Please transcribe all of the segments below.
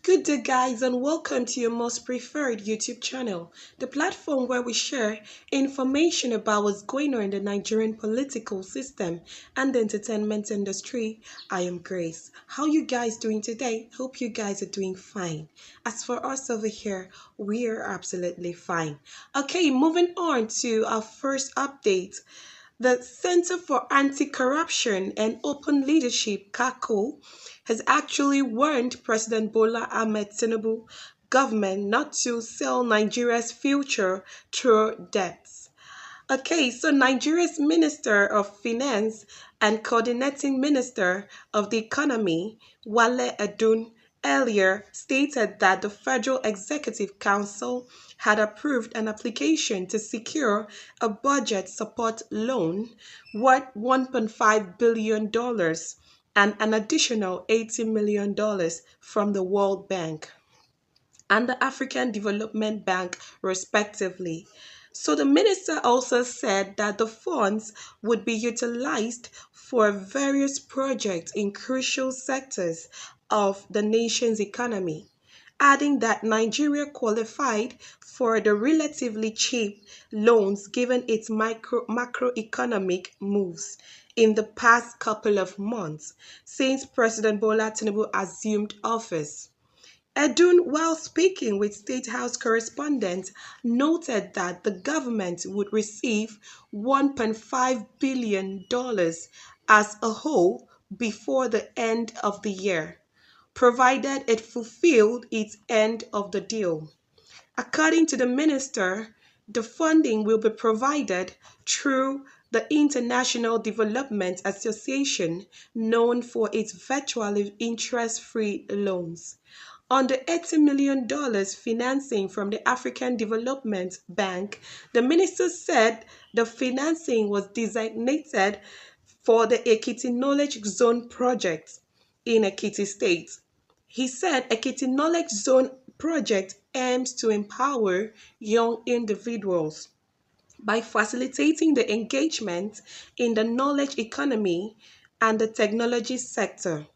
Good day, guys, and welcome to your most preferred YouTube channel, the platform where we share information about what's going on in the Nigerian political system and the entertainment industry. I am Grace. How you guys doing today? Hope you guys are doing fine. As for us over here, we are absolutely fine. Okay, moving on to our first update. The Center for Anti-Corruption and Open Leadership, CACOL, has actually warned President Bola Ahmed Tinubu government not to sell Nigeria's future through debts. Okay, so Nigeria's Minister of Finance and Coordinating Minister of the Economy, Wale Edun, earlier stated that the Federal Executive Council had approved an application to secure a budget support loan worth $1.5 billion and an additional $80 million from the World Bank and the African Development Bank, respectively. So the minister also said that the funds would be utilized for various projects in crucial sectors of the nation's economy, adding that Nigeria qualified for the relatively cheap loans given its macroeconomic moves in the past couple of months since President Bola Tinubu assumed office. Edun, while speaking with State House correspondents, noted that the government would receive $1.5 billion as a whole before the end of the year, provided it fulfilled its end of the deal. According to the minister, the funding will be provided through the International Development Association, known for its virtually interest-free loans. On the $80 million financing from the African Development Bank, the minister said the financing was designated for the Ekiti Knowledge Zone project in Ekiti State. He said Ekiti Knowledge Zone project aims to empower young individuals by facilitating the engagement in the knowledge economy and the technology sector.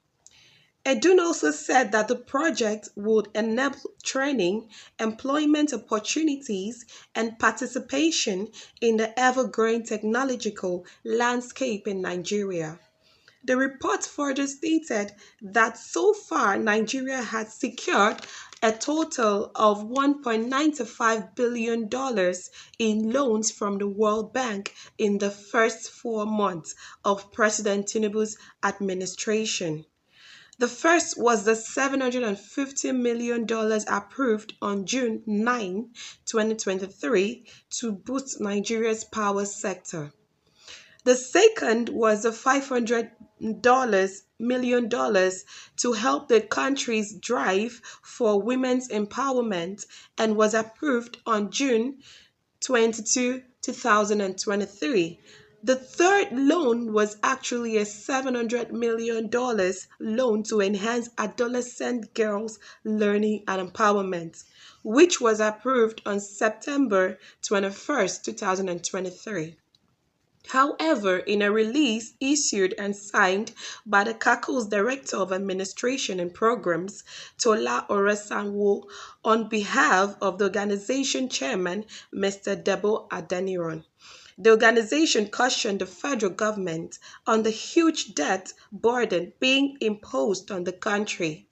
Edun also said that the project would enable training, employment opportunities, and participation in the ever-growing technological landscape in Nigeria. The report further stated that so far Nigeria has secured a total of $1.95 billion in loans from the World Bank in the first 4 months of President Tinubu's administration. The first was the $750 million approved on June 9, 2023 to boost Nigeria's power sector. The second was the $500 million to help the country's drive for women's empowerment and was approved on June 22, 2023. The third loan was actually a $700 million loan to enhance adolescent girls' learning and empowerment, which was approved on September 21, 2023. However, in a release issued and signed by the CACOL's Director of Administration and Programs, Tola Oresanwo, on behalf of the organization chairman, Mr. Debo Adeniran, the organization cautioned the federal government on the huge debt burden being imposed on the country,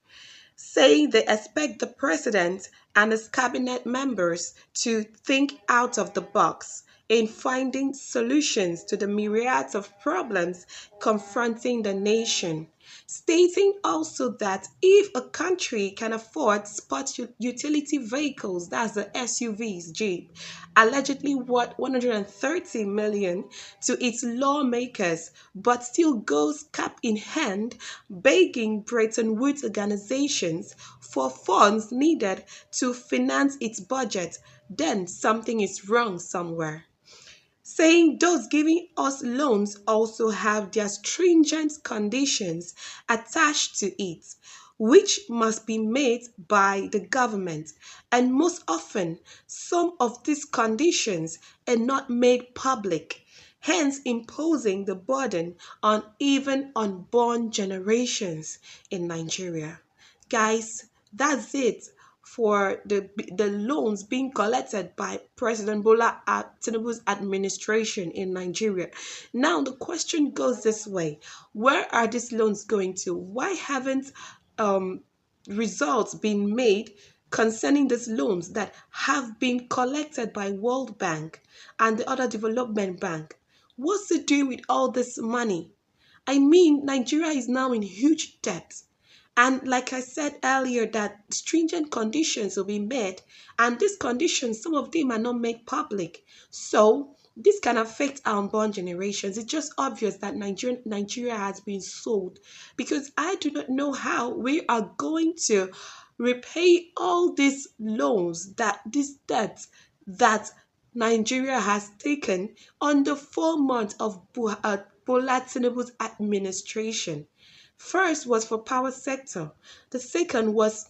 saying they expect the president and his cabinet members to think out of the box in finding solutions to the myriads of problems confronting the nation, stating also that if a country can afford sport utility vehicles, that's the SUVs, Jeep, allegedly worth $130 million to its lawmakers, but still goes cap in hand, begging Bretton Woods organizations for funds needed to finance its budget, then something is wrong somewhere, saying those giving us loans also have their stringent conditions attached to it, which must be made by the government, and most often some of these conditions are not made public, hence imposing the burden on even unborn generations in Nigeria. Guys, That's it for the loans being collected by President Bola Tinubu's administration in Nigeria. Now the question goes this way: where are these loans going to? Why haven't um, results been made concerning these loans that have been collected by World Bank and the other development bank? What's to do with all this money? I mean, Nigeria is now in huge debt. And like I said earlier, that stringent conditions will be met, and these conditions, some of them are not made public. So this can affect our unborn generations. It's just obvious that Nigeria has been sold, because I do not know how we are going to repay all these loans, that these debts that Nigeria has taken on the 4 months of Bola Tinubu's administration. First was for power sector, the second was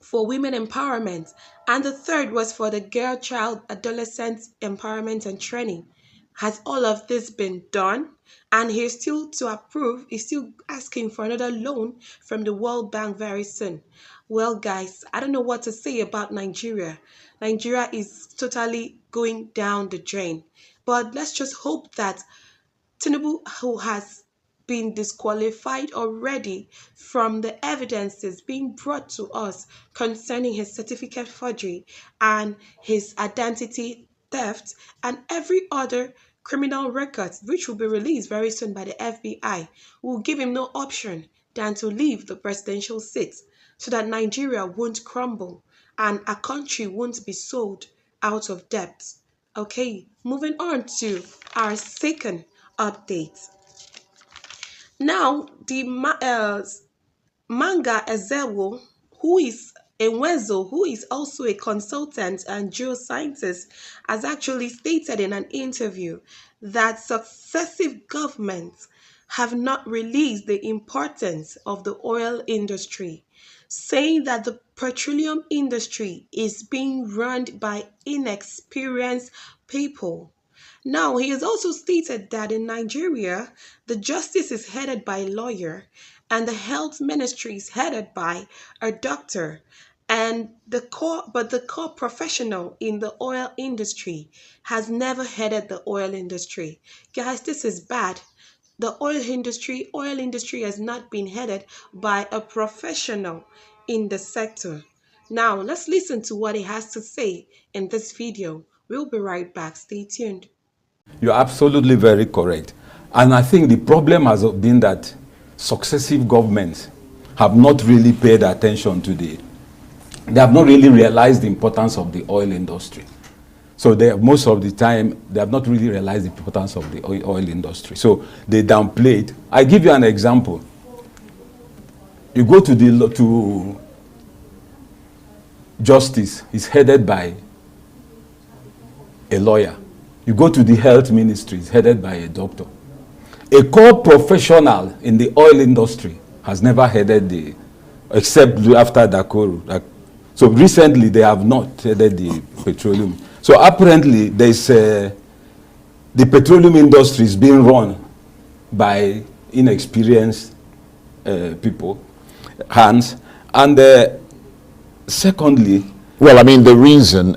for women empowerment, and the third was for the girl child adolescent empowerment and training. Has all of this been done? And he's still to approve, he's still asking for another loan from the World Bank very soon. Well, guys, I don't know what to say about Nigeria. Nigeria is totally going down the drain. But let's just hope that Tinubu, who has been disqualified already from the evidences being brought to us concerning his certificate forgery and his identity theft and every other criminal records, which will be released very soon by the FBI, will give him no option than to leave the presidential seat so that Nigeria won't crumble and a country won't be sold out of debt. Okay, moving on to our second update. Now, the Manga Ezewo, who is Enwezo, who is also a consultant and geoscientist, has actually stated in an interview that successive governments have not released the importance of the oil industry, saying that the petroleum industry is being run by inexperienced people. Now, he has also stated that in Nigeria, the justice is headed by a lawyer and the health ministry is headed by a doctor. And the core professional in the oil industry has never headed the oil industry. Guys, this is bad. The oil industry has not been headed by a professional in the sector. Now, let's listen to what he has to say in this video. We'll be right back. Stay tuned. You're absolutely very correct. And I think the problem has been that successive governments have not really paid attention to they have not really realized the importance of the oil industry. So most of the time, they have not really realized the importance of the oil industry. So they downplayed. I give you an example. You go to justice, it's headed by a lawyer. You go to the health ministry, it's headed by a doctor. A core professional in the oil industry has never headed except after Dakoro. So recently they have not headed the petroleum. So apparently the petroleum industry is being run by inexperienced people, hands. And secondly, well, I mean, the reason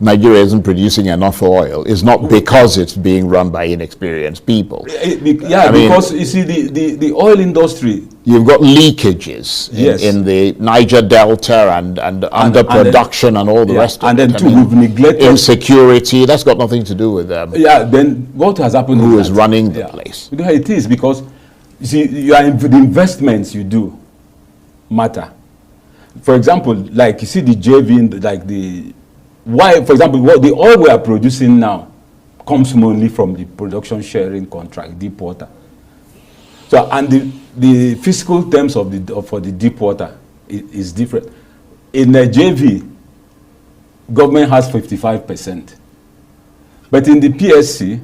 Nigeria isn't producing enough oil is not because it's being run by inexperienced people. Yeah, because you see, the oil industry, you've got leakages in the Niger Delta and underproduction and all the rest of it. And then we've neglected insecurity. That's got nothing to do with them. Yeah, then what has happened who is running the place? It is because, you see, the investments you do matter. For example, like you see the JV, for example, what the oil we are producing now comes mainly from the production sharing contract, deep water. So, and the fiscal terms for the deep water is different. In the JV, government has 55%. But in the PSC,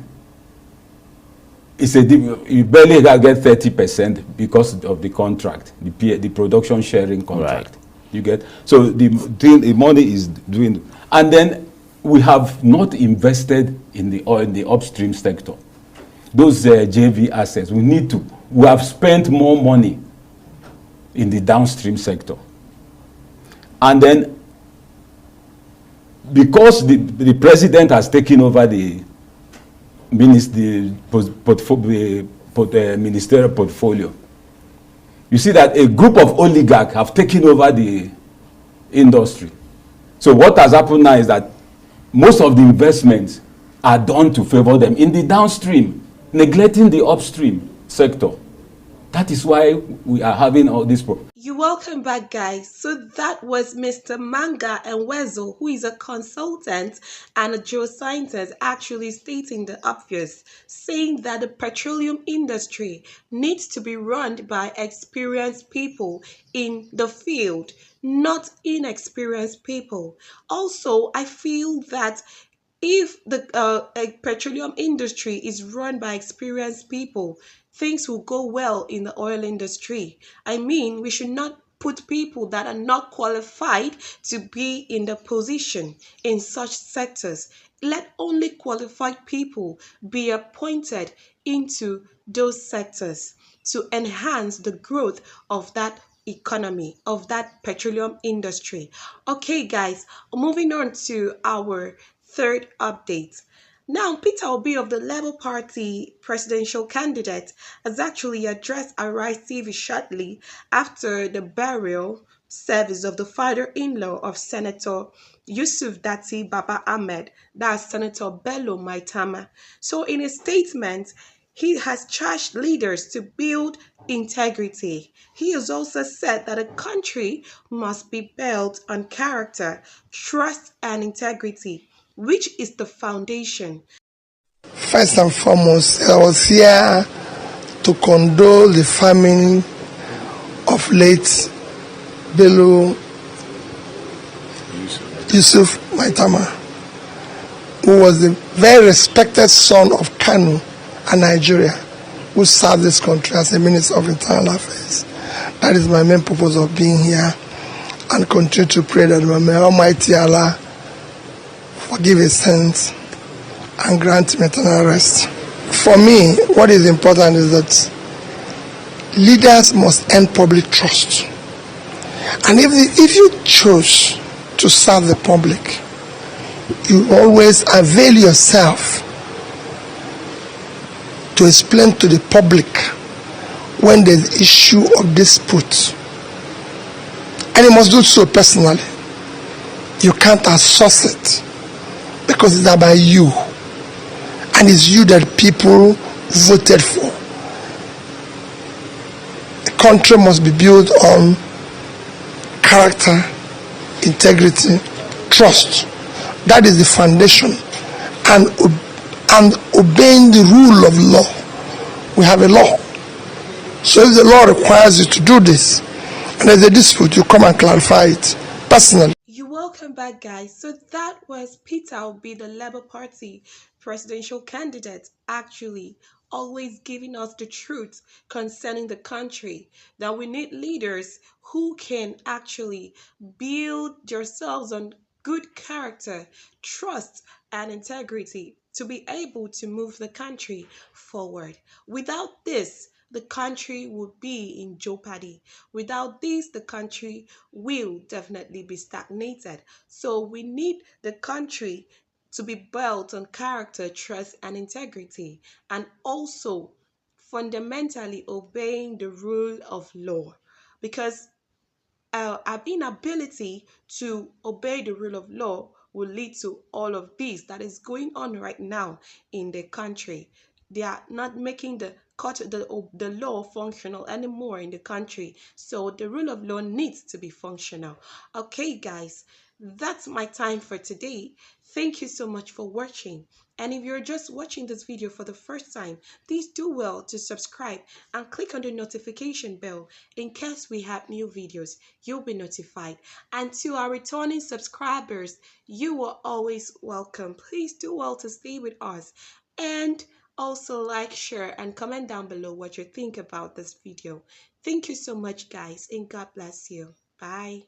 you barely get 30% because of the contract, the production sharing contract. Right. You get, so the money is doing, and then we have not invested in the oil, in the upstream sector. Those JV assets, we have spent more money in the downstream sector. And then, because the president has taken over the ministerial portfolio, you see that a group of oligarchs have taken over the industry. So what has happened now is that most of the investments are done to favor them in the downstream, neglecting the upstream sector. That is why we are having all this problem. You're welcome back, guys. So that was Mr. Manga and Wezo, who is a consultant and a geoscientist, actually stating the obvious, saying that the petroleum industry needs to be run by experienced people in the field, not inexperienced people. Also, I feel that if the petroleum industry is run by experienced people, things will go well in the oil industry. I mean, we should not put people that are not qualified to be in the position in such sectors. Let only qualified people be appointed into those sectors to enhance the growth of that economy, of that petroleum industry. Okay, guys, moving on to our third update. Now, Peter Obi of the Labour Party presidential candidate has actually addressed Arise TV shortly after the burial service of the father-in-law of Senator Yusuf Dati Baba Ahmed, that's Senator Bello Maitama. So in a statement, he has charged leaders to build integrity. He has also said that a country must be built on character, trust, and integrity, which is the foundation. First and foremost, I was here to condole the family of late Bello Yusuf Maitama, who was the very respected son of Kanu and Nigeria, who served this country as a Minister of Internal Affairs. That is my main purpose of being here, and continue to pray that may Almighty Allah forgive his sins and grant him eternal rest. For me, what is important is that leaders must earn public trust. And if you choose to serve the public, you always avail yourself to explain to the public when there's issue of dispute. And you must do so personally. You can't outsource it because it's about you. And it's you that people voted for. The country must be built on character, integrity, trust. That is the foundation. And obeying the rule of law. We have a law. So if the law requires you to do this, and there's a dispute, you come and clarify it personally. You're welcome back, guys. So that was Peter Obi, the Labour Party presidential candidate, actually always giving us the truth concerning the country, that we need leaders who can actually build themselves on good character, trust, and integrity to be able to move the country forward. Without this, the country would be in jeopardy. Without this, the country will definitely be stagnated. So we need the country to be built on character, trust, and integrity, and also fundamentally obeying the rule of law. Because our inability to obey the rule of law will lead to all of this that is going on right now in the country. They are not making the law functional anymore in the country. So the rule of law needs to be functional. Okay, guys, that's my time for today. Thank you so much for watching. And if you're just watching this video for the first time, please do well to subscribe and click on the notification bell in case we have new videos. You'll be notified. And to our returning subscribers, you are always welcome. Please do well to stay with us. And also like, share, and comment down below what you think about this video. Thank you so much, guys, and God bless you. Bye.